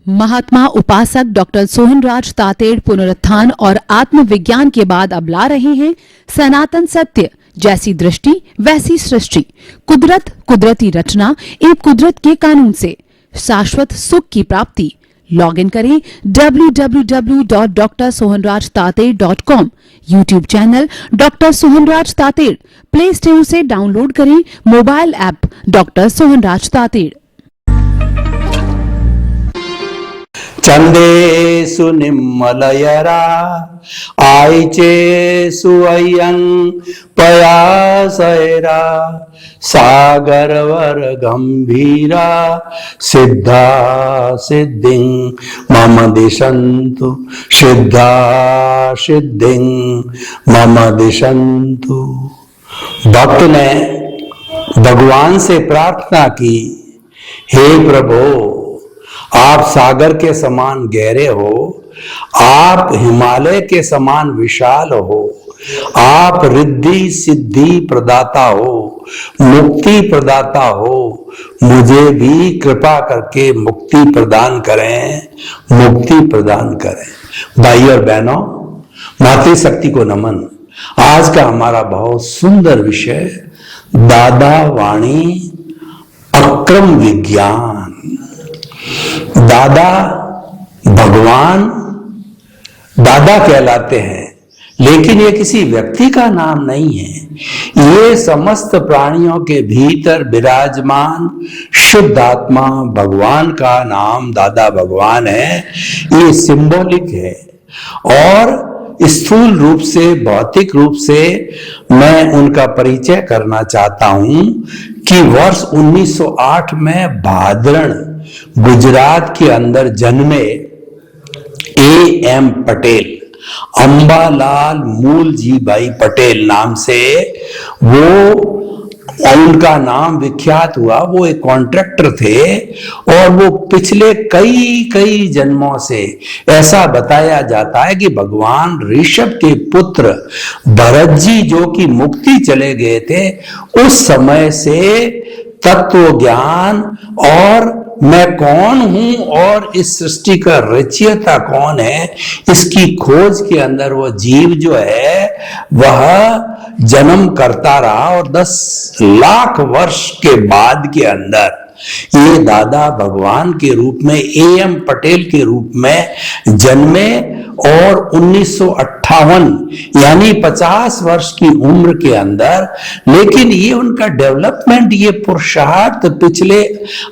महात्मा उपासक डॉक्टर सोहनराज तातेड़ पुनरुत्थान और आत्मविज्ञान के बाद अब ला रहे हैं सनातन सत्य, जैसी दृष्टि वैसी सृष्टि, कुदरत, कुदरती रचना एवं कुदरत के कानून से शाश्वत सुख की प्राप्ति। लॉग इन करें www.drsohanrajtater.com, YouTube channel doctor Sohanraj Tated, play store से डाउनलोड करें mobile app doctor Sohanraj Tated. चंदेषु निम्मलयरा आयचेषु अय्यं पयासैरा सागरवर गंभीरा सिद्धा सिद्धिं मम दिशन्तु सिद्धा सिद्धिं मम दिशन्तु। भक्त ने भगवान से प्रार्थना की, हे प्रभु, आप सागर के समान गहरे हो, आप हिमालय के समान विशाल हो, आप रिद्धि सिद्धि प्रदाता हो, मुक्ति प्रदाता हो, मुझे भी कृपा करके मुक्ति प्रदान करें, मुक्ति प्रदान करें। भाई और बहनों, मातृशक्ति को नमन। आज का हमारा बहुत सुंदर विषय दादा वाणी अक्रम विज्ञान। दादा भगवान दादा कहलाते हैं, लेकिन ये किसी व्यक्ति का नाम नहीं है। ये समस्त प्राणियों के भीतर विराजमान शुद्ध आत्मा भगवान का नाम दादा भगवान है। ये सिंबॉलिक है और स्थूल रूप से, भौतिक रूप से मैं उनका परिचय करना चाहता हूं कि वर्ष 1908 में भादरण गुजरात के अंदर जन्मे A.M. पटेल, अंबालाल मूलजी भाई पटेल नाम से वो उनका नाम विख्यात हुआ। वो एक कॉन्ट्रैक्टर थे और वो पिछले कई जन्मों से ऐसा बताया जाता है कि भगवान ऋषभ के पुत्र भरत जी जो कि मुक्ति चले गए थे, उस समय से तत्व ज्ञान और मैं कौन हूं और इस सृष्टि का रचयिता कौन है, इसकी खोज के अंदर वो जीव जो है वह जन्म करता रहा और 10 लाख वर्ष के बाद के अंदर ये दादा भगवान के रूप में A.M. पटेल के रूप में जन्मे और 1958 यानी 50 वर्ष की उम्र के अंदर, लेकिन ये उनका डेवलपमेंट, ये पुरुषार्थ पिछले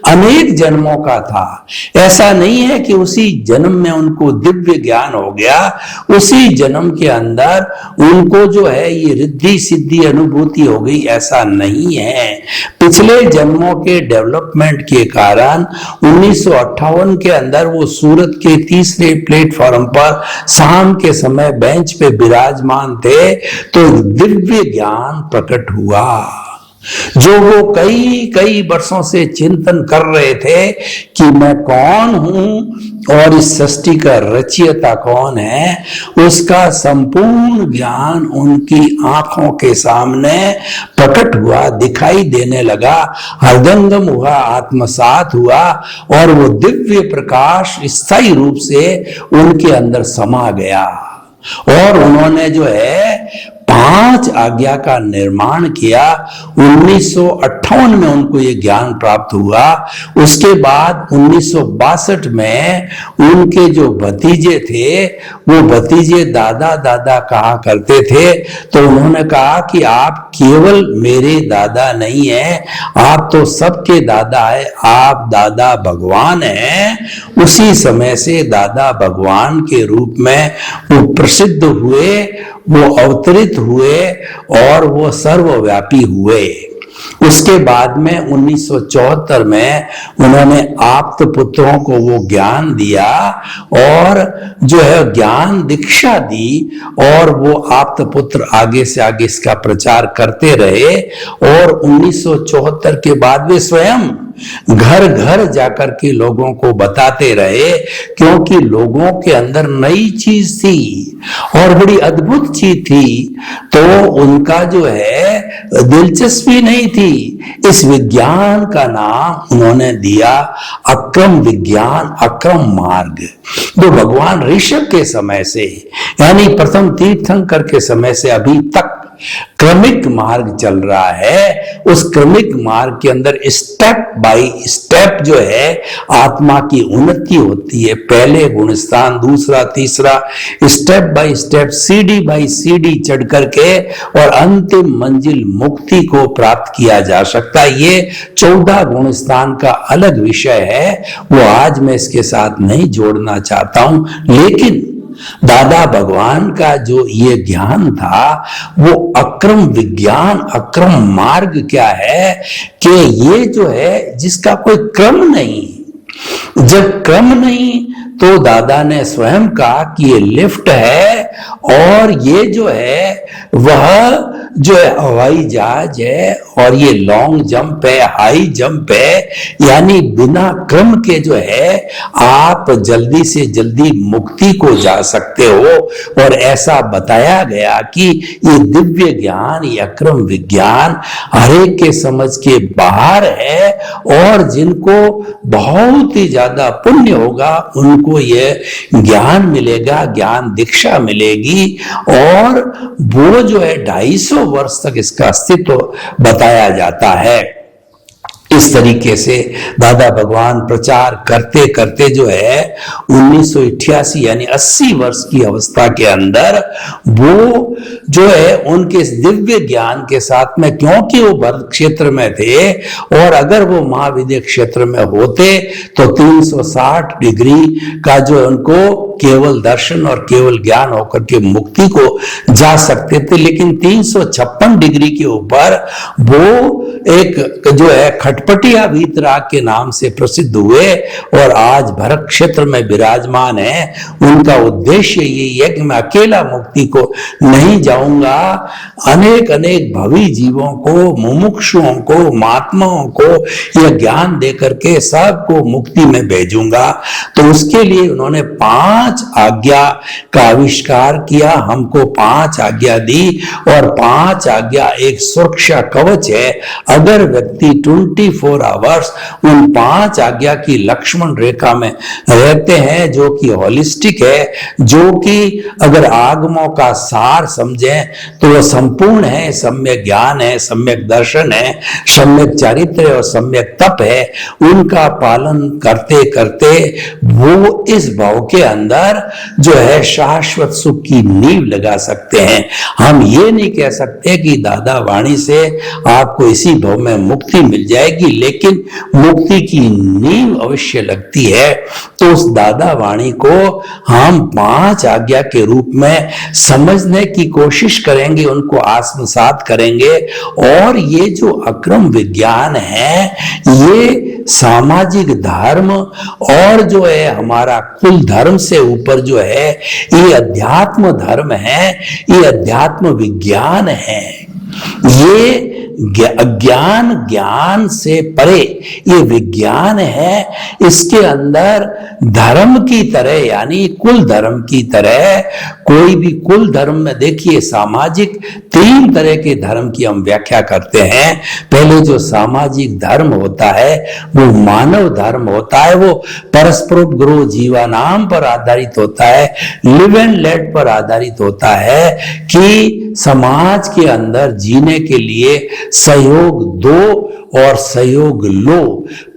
अनेक जन्मों का था। ऐसा नहीं है कि उसी जन्म में उनको दिव्य ज्ञान हो गया, उसी जन्म के अंदर उनको जो है ये रिद्धि सिद्धि अनुभूति हो गई, ऐसा नहीं है। पिछले जन्मों के डेवलपमेंट के कारण 1958 के अंदर वो सूरत के तीसरे प्लेटफॉर्म पर शाम के समय बेंच पे विराजमान थे तो दिव्य ज्ञान प्रकट हुआ जो वो कई वर्षों से चिंतन कर रहे थे कि मैं कौन हूं और इस सृष्टि का रचयिता कौन है। उसका संपूर्ण ज्ञान उनकी आंखों के सामने प्रकट हुआ, दिखाई देने लगा, हृदयंगम हुआ, आत्मसात हुआ और वो दिव्य प्रकाश स्थायी रूप से उनके अंदर समा गया और उन्होंने जो है 5 आज्ञा का निर्माण किया। 1958 में उनको ये ज्ञान प्राप्त हुआ। उसके बाद 1962 में उनके जो भतीजे थे वो भतीजे दादा दादा कहा करते थे, तो उन्होंने कहा कि आप केवल मेरे दादा नहीं है, आप तो सबके दादा है, आप दादा भगवान हैं। उसी समय से दादा भगवान के रूप में वो प्रसिद्ध हुए, वो अवतरित हुए और वो सर्वव्यापी हुए। उसके बाद में 1974 में उन्होंने आप्त पुत्रों को वो ज्ञान दिया और जो है ज्ञान दीक्षा दी और वो आप्त पुत्र आगे से आगे इसका प्रचार करते रहे और 1974 के बाद वे स्वयं घर घर जाकर के लोगों को बताते रहे, क्योंकि लोगों के अंदर नई चीज थी और बड़ी अद्भुत चीज थी, तो उनका जो है दिलचस्पी नहीं थी। इस विज्ञान का नाम उन्होंने दिया अक्रम विज्ञान, अक्रम मार्ग, जो भगवान ऋषभ के समय से यानी प्रथम तीर्थंकर के समय से अभी तक क्रमिक मार्ग चल रहा है। उस क्रमिक मार्ग के अंदर स्टेप बाय स्टेप जो है आत्मा की उन्नति होती है। पहले गुणस्थान, दूसरा, तीसरा, स्टेप बाय स्टेप, सीढ़ी बाय सीढ़ी चढ़ करके और अंतिम मंजिल मुक्ति को प्राप्त किया जा सकता है। ये 14 गुणस्थान का अलग विषय है, वो आज मैं इसके साथ नहीं जोड़ना चाहता हूं। लेकिन दादा भगवान का जो ये ज्ञान था वो अक्रम विज्ञान, अक्रम मार्ग क्या है कि ये जो है जिसका कोई क्रम नहीं। जब क्रम नहीं तो दादा ने स्वयं कहा कि ये लिफ्ट है और ये जो है वह जो है हवाई जहाज है और ये लॉन्ग जंप है, हाई जंप है, यानी बिना क्रम के जो है आप जल्दी से जल्दी मुक्ति को जा सकते हो। और ऐसा बताया गया कि ये दिव्य ज्ञान, ये अक्रम विज्ञान हरेक के समझ के बाहर है और जिनको बहुत ही ज्यादा पुण्य होगा उनको ये ज्ञान मिलेगा, ज्ञान दीक्षा मिलेगी और वो जो है 250 वर्ष तक इसका अस्तित्व बताया जाता है। इस तरीके से दादा भगवान प्रचार करते करते जो है 1988 यानी 80 वर्ष की अवस्था के अंदर वो जो है उनके इस दिव्य ज्ञान के साथ में, क्योंकि वो भरत क्षेत्र में थे और अगर वो महाविद्य क्षेत्र में होते तो 360 डिग्री का जो उनको केवल दर्शन और केवल ज्ञान होकर के मुक्ति को जा सकते थे। लेकिन 356 डिग्री के ऊपर वो एक जो है खटपटिया वीतराग के नाम से प्रसिद्ध हुए और आज भरत क्षेत्र में विराजमान है। उनका उद्देश्य यही है कि मैं अकेला मुक्ति को नहीं जाऊंगा, अनेक अनेक भवी जीवों को, मुमुक्षुओं को, महात्माओं को यह ज्ञान देकर के सबको मुक्ति में भेजूंगा। तो उसके लिए उन्होंने 5 आज्ञा का आविष्कार किया, हमको 5 आज्ञा दी और 5 आज्ञा एक सुरक्षा कवच है। अगर व्यक्ति 24 आवर्स उन 5 आज्ञा की लक्ष्मण रेखा में रहते हैं, जो कि होलिस्टिक है, जो कि अगर आगमों का सार समझें तो वह संपूर्ण है, सम्यक ज्ञान है, सम्यक दर्शन है, सम्यक चारित्र और सम्यक तप है, उनका पालन करते करते वो इस भाव के अंदर जो है शाश्वत सुख की नींव लगा सकते हैं। हम ये नहीं कह सकते कि दादा वाणी से आपको इसी भाव में मुक्ति मिल जाएगी, लेकिन मुक्ति की नींव अवश्य लगती है। तो उस दादा वाणी को हम 5 आज्ञा के रूप में समझने की कोशिश करेंगे, उनको आत्मसात करेंगे। और ये जो अक्रम विज्ञान है ये सामाजिक धर्म और जो है हमारा कुल धर्म से ऊपर जो है ये अध्यात्म धर्म है, ये अध्यात्म विज्ञान है। ये ज्ञान ज्ञान से परे ये विज्ञान है। इसके अंदर धर्म की तरह यानी कुल धर्म की तरह, कोई भी कुल धर्म में देखिए सामाजिक 3 तरह के धर्म की हम व्याख्या करते हैं। पहले जो सामाजिक धर्म होता है वो मानव धर्म होता है, वो परस्परोपग्रह जीवानाम पर आधारित होता है, लिव एंड लेट पर आधारित होता है कि समाज के अंदर जीने के लिए सहयोग दो और सहयोग लो।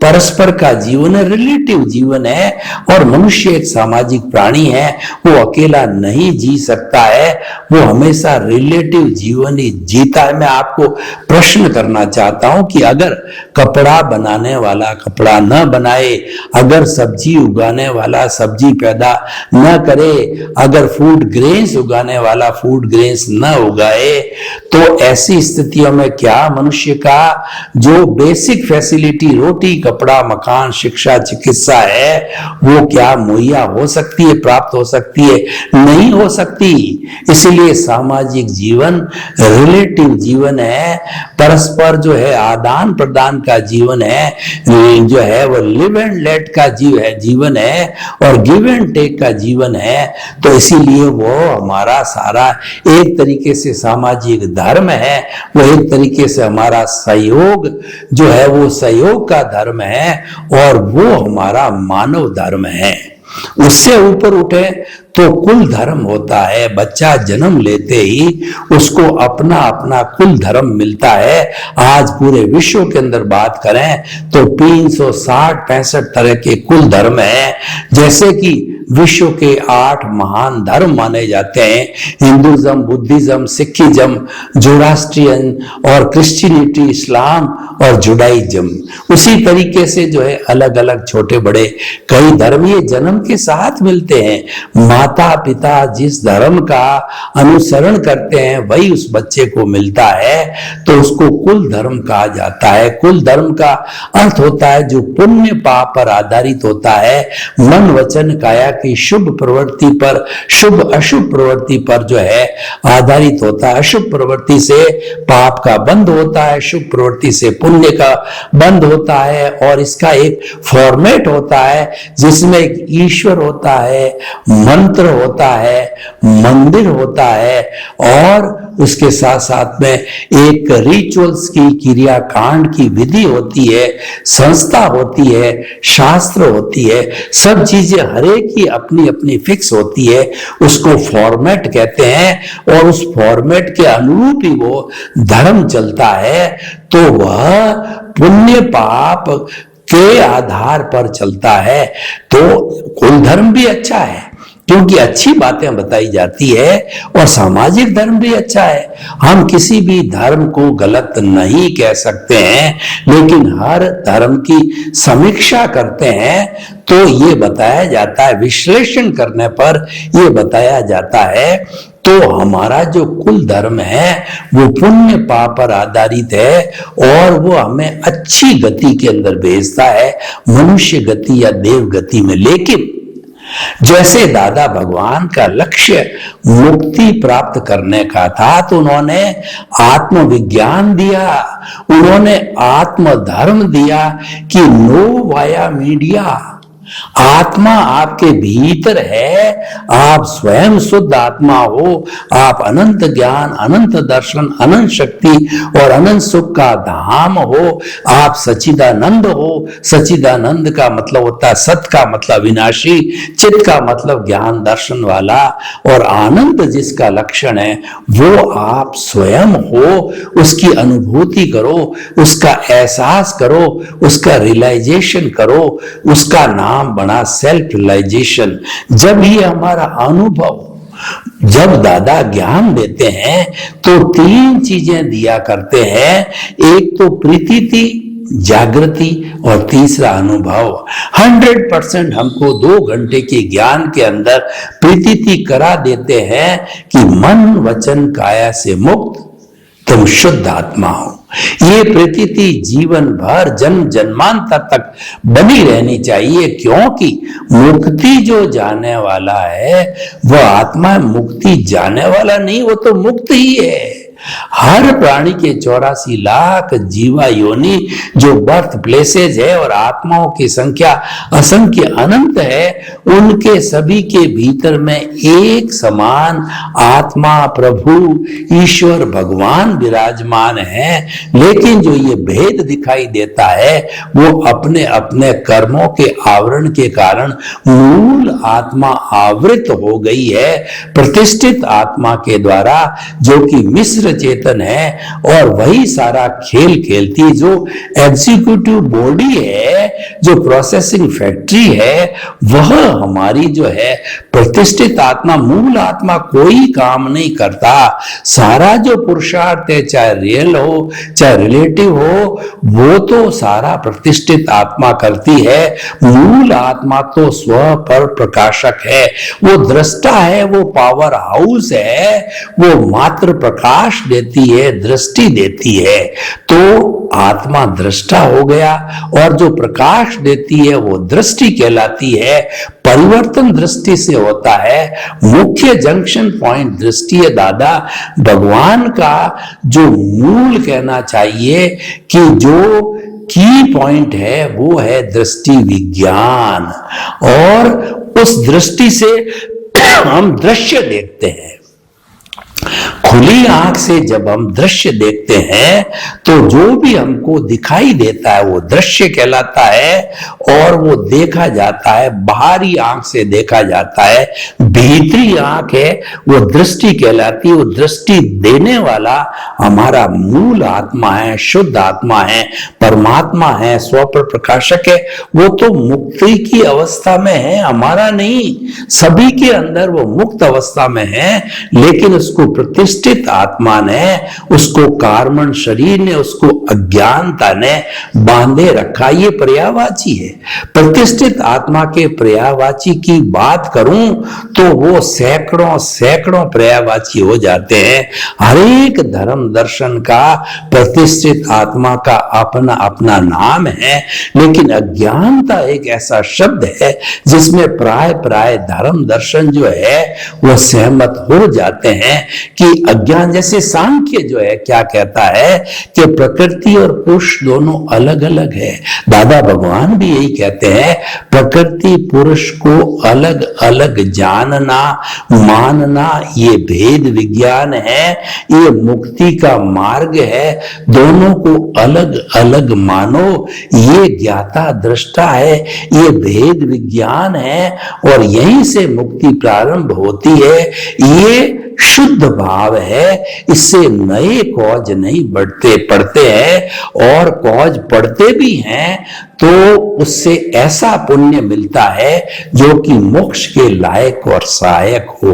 परस्पर का जीवन है, रिलेटिव जीवन है और मनुष्य एक सामाजिक प्राणी है, वो अकेला नहीं जी सकता है, वो हमेशा रिलेटिव जीवन ही जीता है। मैं आपको प्रश्न करना चाहता हूं कि अगर कपड़ा बनाने वाला कपड़ा न बनाए, अगर सब्जी उगाने वाला सब्जी पैदा न करे, अगर फूड ग्रेन्स उगाने वाला फूड ग्रेन्स न उगाए, तो ऐसी स्थितियों में क्या मनुष्य का जो बेसिक फैसिलिटी रोटी कपड़ा मकान शिक्षा चिकित्सा है वो क्या मुहैया हो सकती है, प्राप्त हो सकती है? नहीं हो सकती। इसीलिए सामाजिक जीवन रिलेटिव जीवन है, परस्पर जो है आदान प्रदान का जीवन है, जो है वो लिव एंड लेट का जीवन है और गिव एंड टेक का जीवन है। तो इसीलिए वो हमारा सारा एक तरीके से सामाजिक धर्म है, वो एक तरीके से हमारा सहयोग जो है वो सहयोग का धर्म है और वो हमारा मानव धर्म है। उससे ऊपर उठे तो कुल धर्म होता है। बच्चा जन्म लेते ही उसको अपना अपना कुल धर्म मिलता है। आज पूरे विश्व के अंदर बात करें तो 360-65 तरह के कुल धर्म हैं। जैसे कि विश्व के 8 महान धर्म माने जाते हैं, हिंदुज्म, बुद्धिज्म, सिखिज्म, जोरास्ट्रियन और क्रिश्चियनिटी, इस्लाम और जुडाइज्म। उसी तरीके से जो है अलग अलग छोटे बड़े कई धर्म ये जन्म के साथ मिलते हैं। माता पिता जिस धर्म का अनुसरण करते हैं वही उस बच्चे को मिलता है, तो उसको कुल धर्म कहा जाता है। कुल धर्म का अर्थ होता है जो पुण्य पाप पर आधारित होता है, मन वचन काया की शुभ प्रवृत्ति पर, शुभ अशुभ प्रवृत्ति पर जो है आधारित होता है। अशुभ प्रवृत्ति से पाप का बंध होता है, शुभ प्रवृत्ति से पुण्य का बंध होता है। और इसका एक फॉर्मेट होता है जिसमें एक ईश्वर होता है, मंत्र होता है, मंदिर होता है और उसके साथ साथ में एक रिचुअल्स की क्रियाकांड की विधि होती है, संस्था होती है, शास्त्र होती है। सब चीजें हरेक की अपनी अपनी फिक्स होती है, उसको फॉर्मेट कहते हैं और उस फॉर्मेट के अनुरूप ही वो धर्म चलता है। तो वह पुण्य पाप के आधार पर चलता है। तो कुल धर्म भी अच्छा है क्योंकि अच्छी बातें बताई जाती है और सामाजिक धर्म भी अच्छा है। हम किसी भी धर्म को गलत नहीं कह सकते हैं, लेकिन हर धर्म की समीक्षा करते हैं तो ये बताया जाता है, विश्लेषण करने पर ये बताया जाता है तो हमारा जो कुल धर्म है वो पुण्य पाप पर आधारित है और वो हमें अच्छी गति के अंदर भेजता है, मनुष्य गति या देव गति में। लेकिन जैसे दादा भगवान का लक्ष्य मुक्ति प्राप्त करने का था तो उन्होंने आत्मविज्ञान दिया, उन्होंने आत्म धर्म दिया कि नो वाया मीडिया। आत्मा आपके भीतर है, आप स्वयं शुद्ध आत्मा हो, आप अनंत ज्ञान, अनंत दर्शन, अनंत शक्ति और अनंत सुख का धाम हो। आप सच्चिदानंद हो। सच्चिदानंद का मतलब होता है सत का मतलब विनाशी, चित का मतलब ज्ञान दर्शन वाला और आनंद जिसका लक्षण है वो आप स्वयं हो। उसकी अनुभूति करो, उसका एहसास करो, उसका रियलाइजेशन करो। उसका नाम बना सेल्फ रियलाइजेशन। जब ये हमारा अनुभव, जब दादा ज्ञान देते हैं तो 3 चीजें दिया करते हैं। एक तो प्रीति, जागृति और तीसरा अनुभव। 100% हमको 2 घंटे के ज्ञान के अंदर प्रीति करा देते हैं कि मन वचन काया से मुक्त तुम शुद्ध आत्मा हो। ये प्रतीति जीवन भर जन्म जन्मांतर तक बनी रहनी चाहिए, क्योंकि मुक्ति जो जाने वाला है वह आत्मा, मुक्ति जाने वाला नहीं, वो तो मुक्त ही है। हर प्राणी के 84 लाख जीवा योनि जो बर्थ प्लेसेस है और आत्माओं की संख्या असंख्य अनंत है, उनके सभी के भीतर में एक समान आत्मा, प्रभु, ईश्वर, भगवान विराजमान है। लेकिन जो ये भेद दिखाई देता है वो अपने अपने कर्मों के आवरण के कारण मूल आत्मा आवृत हो गई है प्रतिष्ठित आत्मा के द्वारा, जो कि मिश्र चेतन है और वही सारा खेल खेलती है। जो एग्जीक्यूटिव बॉडी है, जो प्रोसेसिंग फैक्ट्री है, वह हमारी जो है प्रतिष्ठित आत्मा, मूल आत्मा कोई काम नहीं करता। सारा जो पुरुषार्थ है, चाहे रियल हो चाहे रिलेटिव हो, वो तो सारा प्रतिष्ठित आत्मा करती है। मूल आत्मा तो स्व पर प्रकाशक है, वो दृष्टा है, वो पावर हाउस है, वो मात्र प्रकाश देती है, दृष्टि देती है। तो आत्मा दृष्टा हो गया, और जो प्रकाश देती है वो दृष्टि कहलाती है। परिवर्तन दृष्टि से होता है। मुख्य जंक्शन पॉइंट दृष्टि है दादा भगवान का। जो मूल कहना चाहिए कि जो की पॉइंट है वो है दृष्टि विज्ञान, और उस दृष्टि से हम दृश्य देखते हैं। खुली आंख से जब हम दृश्य देखते हैं तो जो भी हमको दिखाई देता है वो दृश्य कहलाता है, और वो देखा जाता है बाहरी आंख से देखा जाता है। भीतरी आंख है वो दृष्टि कहलाती है। वो दृष्टि देने वाला हमारा मूल आत्मा है, शुद्ध आत्मा है, परमात्मा है, स्वपर प्रकाशक है। वो तो मुक्ति की अवस्था में है, हमारा नहीं। सभी के अंदर वो मुक्त अवस्था में है, लेकिन उसको प्रतिष्ठित आत्मा ने, उसको कार्मण शरीर ने, उसको अज्ञानता ने बांधे रखा। ये पर्यायवाची है। प्रतिष्ठित आत्मा के पर्यायवाची की बात करूं तो वो सैकड़ों सैकड़ों पर्यायवाची हो जाते हैं। हर एक धर्म दर्शन का प्रतिष्ठित आत्मा का अपना अपना नाम है, लेकिन अज्ञानता एक ऐसा शब्द है जिसमें प्राय प्राय धर्म दर्शन जो है वो सहमत हो जाते हैं कि अज्ञान, जैसे सांख्य जो है क्या कहता है कि प्रकृति और पुरुष दोनों अलग अलग है। दादा भगवान भी यही कहते हैं, प्रकृति पुरुष को अलग अलग जानना मानना ये भेद विज्ञान है, ये मुक्ति का मार्ग है। दोनों को अलग अलग मानो, ये ज्ञाता दृष्टा है, ये भेद विज्ञान है, और यहीं से मुक्ति प्रारंभ होती है। ये शुद्ध भाव है। इससे नए कॉज नहीं बढ़ते पढ़ते हैं, और कॉज पढ़ते भी हैं तो उससे ऐसा पुण्य मिलता है जो कि मोक्ष के लायक और सहायक हो।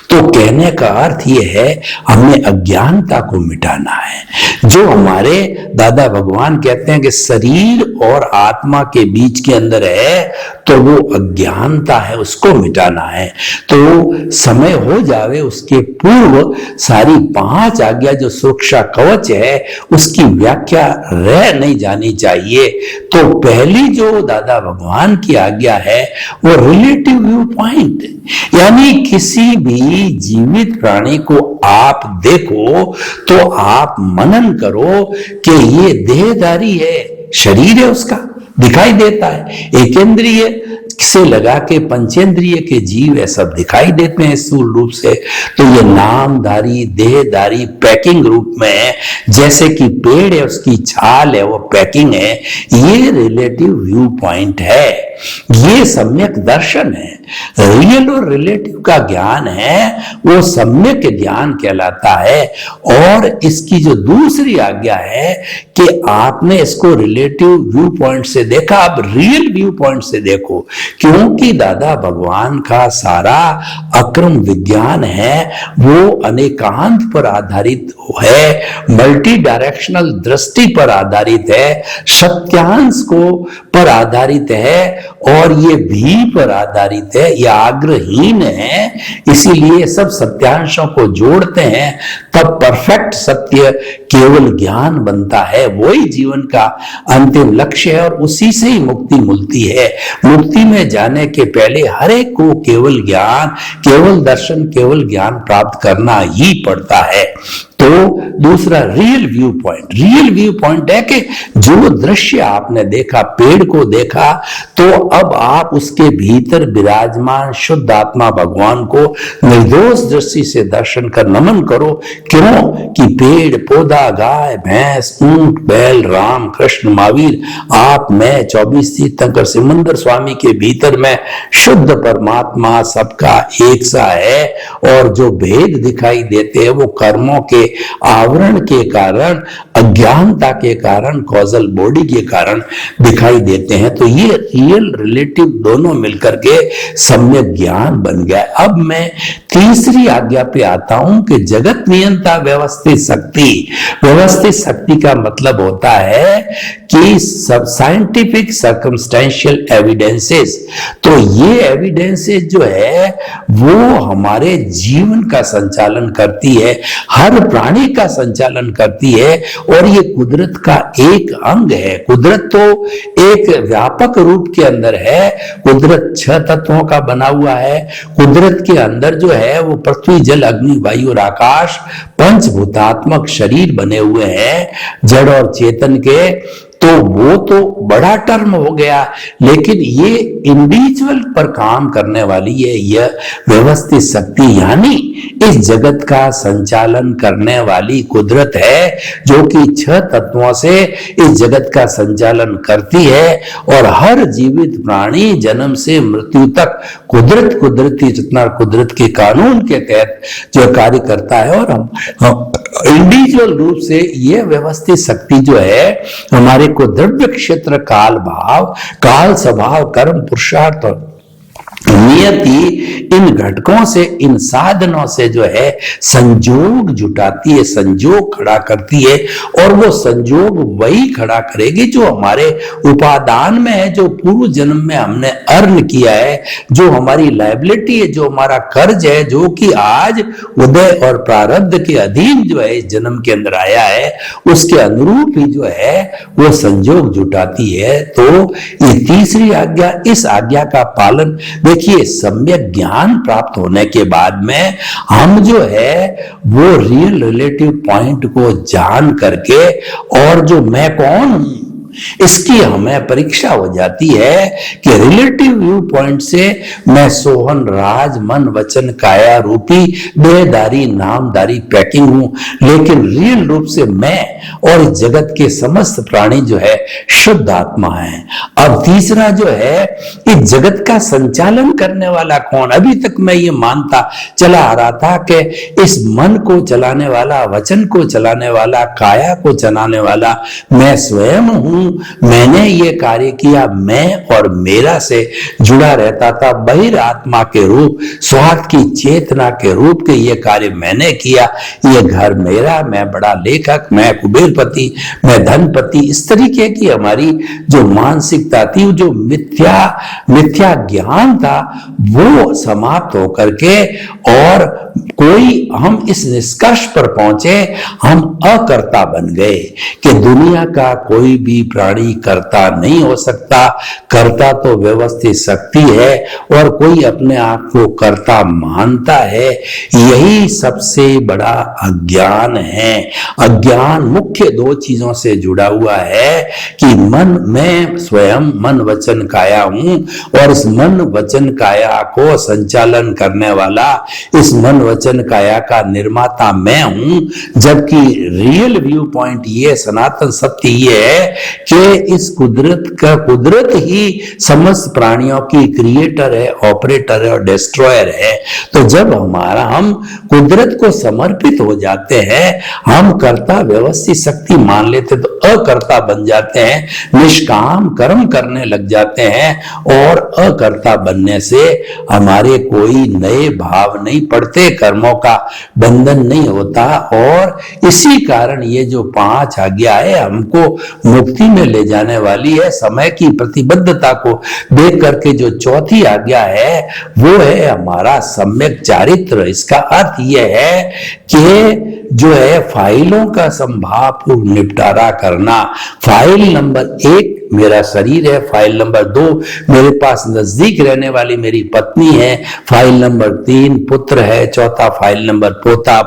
तो कहने का अर्थ यह है हमें अज्ञानता को मिटाना है। जो हमारे दादा भगवान कहते हैं कि शरीर और आत्मा के बीच के अंदर है, तो वो अज्ञानता है, उसको मिटाना है। तो समय हो जावे उसके पूर्व सारी 5 आज्ञा जो सुरक्षा कवच है उसकी व्याख्या रह नहीं जानी चाहिए। तो पहली जो दादा भगवान की आज्ञा है वो रिलेटिव व्यू पॉइंट, यानी किसी भी जीवित प्राणी को आप देखो तो आप मनन करो कि ये देहधारी है, शरीर है उसका, दिखाई देता है। एकेंद्रिय से लगा के पंचेंद्रिय के जीव है, सब दिखाई देते हैं स्थूल रूप से। तो ये नामधारी देहधारी पैकिंग रूप में है, जैसे कि पेड़ है उसकी छाल है वो पैकिंग है। ये रिलेटिव व्यू पॉइंट है, ये सम्यक दर्शन है। रियल और रिलेटिव का ज्ञान है वो सम्यक ज्ञान कहलाता है। और इसकी जो दूसरी आज्ञा है कि आपने इसको रिलेटिव व्यू पॉइंट से देखा, अब रियल व्यू पॉइंट से देखो, क्योंकि दादा भगवान का सारा अक्रम विज्ञान है वो अनेकांत पर आधारित है, मल्टी डायरेक्शनल दृष्टि पर आधारित है, सत्यांश को पर आधारित है, और ये भी पर आधारित है, ये आग्रहीन है। इसीलिए सब सत्यांशों को जोड़ते हैं तब परफेक्ट सत्य केवल ज्ञान बनता है। वही जीवन का अंतिम लक्ष्य है और उसी से ही मुक्ति मिलती है। मुक्ति में जाने के पहले हर एक को केवल ज्ञान, केवल दर्शन, केवल ज्ञान प्राप्त करना ही पड़ता है। तो दूसरा real view point, real view point है कि जो दृश्य आपने देखा, पेड़ को देखा, तो अब आप उसके भीतर विराजमान शुद्ध आत्मा भगवान को निर्दोष दृष्टि से दर्शन कर नमन करो। क्यों कि पेड़ पौधा, गाय भैंस, ऊंट बैल, राम कृष्ण महावीर, आप, मैं, 24 तीर्थंकर सिमंदर स्वामी के भीतर में शुद्ध परमात्मा सबका एक सा है। और जो भेद दिखाई देते हैं वो कर्मों के आवरण के कारण, अज्ञानता के कारण, कॉजल बॉडी के कारण दिखाई देते हैं। तो ये रियल रिलेटिव दोनों मिलकर के सम्यक ज्ञान बन गया। अब मैं तीसरी आज्ञा पे आता हूं कि जगत नियंता व्यवस्थित शक्ति। व्यवस्थित शक्ति का मतलब होता है कि सब साइंटिफिक सर्कमस्टेंशियल एविडेंसेस। तो ये एविडेंसेस जो है वो हमारे जीवन का संचालन करती है। हर प्राणी का संचालन करती है और ये कुदरत का एक अंग है। कुदरत तो एक व्यापक रूप के अंदर है। कुदरत 6 तत्वों का बना हुआ है। कुदरत के अंदर जो है वो पृथ्वी, जल, अग्नि, वायु और आकाश पंचभूतात्मक शरीर बने हुए हैं, जड़ और चेतन के। तो वो तो बड़ा टर्म हो गया, लेकिन ये इंडिविजुअल पर काम करने वाली है यह व्यवस्थित शक्ति, यानी इस जगत का संचालन करने वाली कुदरत है, जो कि 6 तत्वों से इस जगत का संचालन करती है। और हर जीवित प्राणी जन्म से मृत्यु तक कुदरती जितना कुदरत के कानून के तहत जो कार्य करता है। और हम इंडिविजुअल रूप से यह व्यवस्थित शक्ति जो है हमारे को द्रव्य क्षेत्र, काल भाव, काल स्वभाव, कर्म, पुरुषार्थ और नियति, इन घटकों से, इन साधनों से जो है संजोग जुटाती है, संजोग खड़ा करती है। और वो संजोग वही खड़ा करेगी जो हमारे उपादान में है, जो पूर्व जन्म में हमने अर्न किया है, जो हमारी लायबिलिटी है, जो हमारा कर्ज है, जो कि आज उदय और प्रारब्ध के अधीन जो है इस जन्म के अंदर आया है, उसके अनुरूप ही जो है वो संजोग जुटाती है। तो ये तीसरी आज्ञा, इस आज्ञा का पालन, देखिए सम्यक ज्ञान प्राप्त होने के बाद में हम जो है वो रियल रिलेटिव पॉइंट को जान करके, और जो मैं कौन हूं इसकी हमें परीक्षा हो जाती है कि रिलेटिव व्यू पॉइंट से मैं सोहन राज मन वचन काया रूपी देहधारी नामधारी पैकिंग हूं, लेकिन रियल रूप से मैं और इस जगत के समस्त प्राणी जो है शुद्ध आत्मा है। अब तीसरा जो है इस जगत का संचालन करने वाला कौन? अभी तक मैं ये मानता चला आ रहा था कि इस मन को चलाने वाला, वचन को चलाने वाला, काया को चलाने वाला मैं स्वयं हूं, मैंने ये कार्य किया, मैं और मेरा से जुड़ा रहता था, बहिरात्मा के रूप, स्वार्थ की चेतना के रूप के ये कार्य मैंने किया, ये घर मेरा, मैं बड़ा लेखक, मैं कुबेरपति, मैं धनपति, इस तरीके की हमारी जो मानसिकता थी, जो मिथ्या ज्ञान था, वो समाप्त होकर के और कोई हम इस निष्कर्ष पर पहुंचे, हम अकर्ता बन गए कि दुनिया का कोई भी प्राणी कर्ता नहीं हो सकता। कर्ता तो व्यवस्थित शक्ति है और कोई अपने आप को कर्ता मानता है। यही सबसे बड़ा अज्ञान है। अज्ञान मुख्य 2 चीजों से जुड़ा हुआ है कि मन, मैं स्वयं मन वचन काया हूं और इस मन वचन काया को संचालन करने वाला, इस मन वचन काया का निर्माता मैं हूं। जबकि रियल व्यू पॉइंट ये, सनातन सत्य ये है कि इस कुदरत ही समस्त प्राणियों की क्रिएटर है, ऑपरेटर है और डिस्ट्रॉयर है। तो जब हम कुदरत को समर्पित हो जाते हैं, हम कर्ता व्यवस्थित शक्ति मान लेते तो अकर्ता बन जाते हैं, निष्काम कर्म करने लग जाते हैं और अकर्ता बनने से हमारे कोई नए भाव नहीं पड़ते, कर्मों का बंधन नहीं होता। और इसी कारण ये जो 5 आज्ञा है हमको मुक्ति में ले जाने वाली है। समय की प्रतिबद्धता को देख करके जो चौथी आज्ञा है वो है हमारा सम्यक चारित्र। इसका अर्थ यह है कि जो है फाइलों का संभावपूर्ण निपटारा करना। फाइल नंबर 1 मेरा शरीर है, फाइल नंबर 2 मेरे पास नजदीक रहने वाली मेरी पत्नी है, फाइल नंबर 3 पुत्र है, चौथा फाइल नंबर पोता,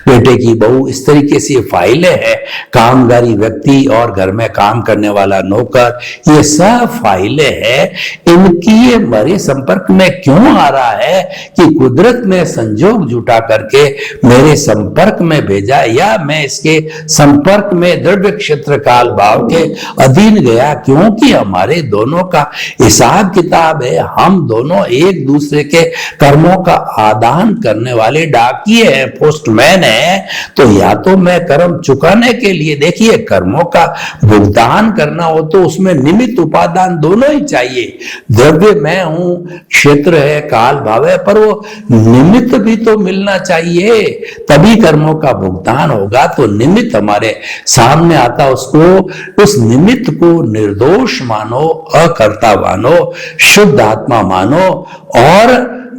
बेटे की बहू, इस तरीके से फाइलें हैं। कामगारी व्यक्ति और घर में काम करने वाला नौकर, ये सब फाइलें हैं। इनकी ये हमारे संपर्क में क्यों आ रहा है कि कुदरत ने संजोग जुटा करके मेरे संपर्क में भेजा, या मैं इसके संपर्क में द्रव्य क्षेत्र काल भाव के अधीन गया, क्योंकि हमारे दोनों का हिसाब किताब है। हम दोनों एक दूसरे के कर्मों का आदान करने वाले डाकिए हैं, पोस्टमैन हैं। तो या तो मैं कर्म चुकाने के लिए, देखिए कर्मों का भुगतान करना हो तो उसमें निमित्त उपादान दोनों ही चाहिए। द्रव्य मैं हूं, क्षेत्र है, काल भाव है, पर वो निमित्त भी तो मिलना चाहिए, तभी कर्मों का भुगतान होगा। तो निमित्त हमारे सामने आता, उसको, उस निमित्त को निर्दोष मानो, अकर्ता मानो, शुद्ध आत्मा मानो और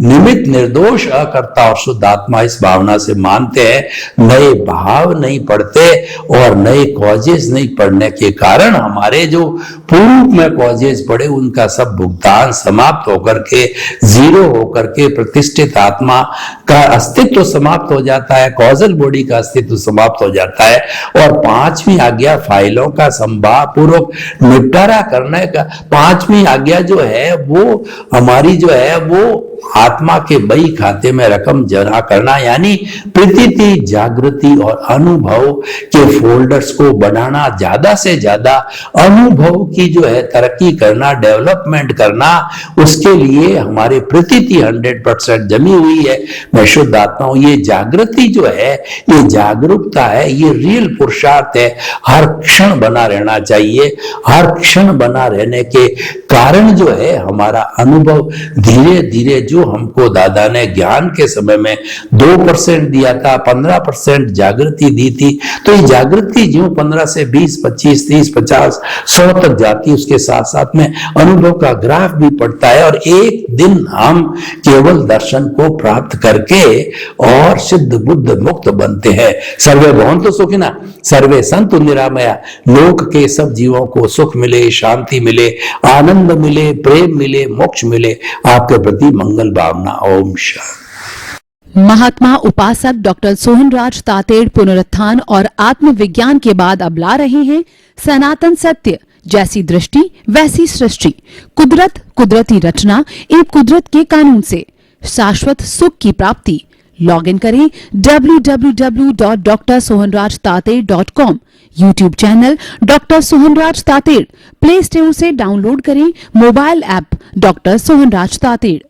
निमित्त निर्दोष अकर्ता और शुद्ध आत्मा इस भावना से मानते हैं, नए भाव नहीं पढ़ते और नए कॉजेज नहीं पढ़ने के कारण हमारे जो पूर्व में कॉजेज पड़े उनका सब भुगतान समाप्त होकर के जीरो होकर के प्रतिष्ठित आत्मा का अस्तित्व समाप्त हो जाता है, कॉजल बॉडी का अस्तित्व समाप्त हो जाता है। और पांचवी आज्ञा फाइलों का संभावपूर्वक निपटारा करने का, पांचवी आज्ञा जो है वो हमारी जो है वो आत्मा के बही खाते में रकम जमा करना, यानी प्रतीति, जागृति और अनुभव के फोल्डर्स को बनाना, ज्यादा से ज्यादा अनुभव की जो है तरक्की करना, डेवलपमेंट करना, उसके लिए हमारे प्रतीति 100% जमी हुई है। मैं शुद्ध आत्मा हूं। ये जागृति जो है, ये जागरूकता है, ये रियल पुरुषार्थ है। हर क्षण बना रहना चाहिए। हर क्षण बना रहने के कारण जो है हमारा अनुभव धीरे धीरे, जो हमको दादा ने ज्ञान के समय में 2% दिया था, 15% जागृति दी थी, तो ये जागृति जो 15 से 20, 25, 30, 50, 100 तक जाती है, उसके साथ साथ में अनुभव का ग्राफ भी पड़ता है। और एक दिन हम केवल दर्शन को प्राप्त करके और सिद्ध बुद्ध मुक्त बनते हैं। सर्वे भवन्तु सुखिनः, सर्वे सन्तु निरामया। लोक के सब जीवों को सुख मिले, शांति मिले, आनंद मिले, प्रेम मिले, मोक्ष मिले। आपके प्रति मंगल भावना। ओम शांति। महात्मा उपासक डॉक्टर सोहनराज तातेड़ पुनरुत्थान और आत्मविज्ञान के बाद अब ला रहे हैं सनातन सत्य, जैसी दृष्टि वैसी सृष्टि, कुदरत, कुदरती रचना एवं कुदरत के कानून से शाश्वत सुख की प्राप्ति। लॉग इन करें www.drsohanrajtated.com। YouTube channel doctor Sohanraj Tated, play store से डाउनलोड करें mobile app doctor Sohanraj Tated.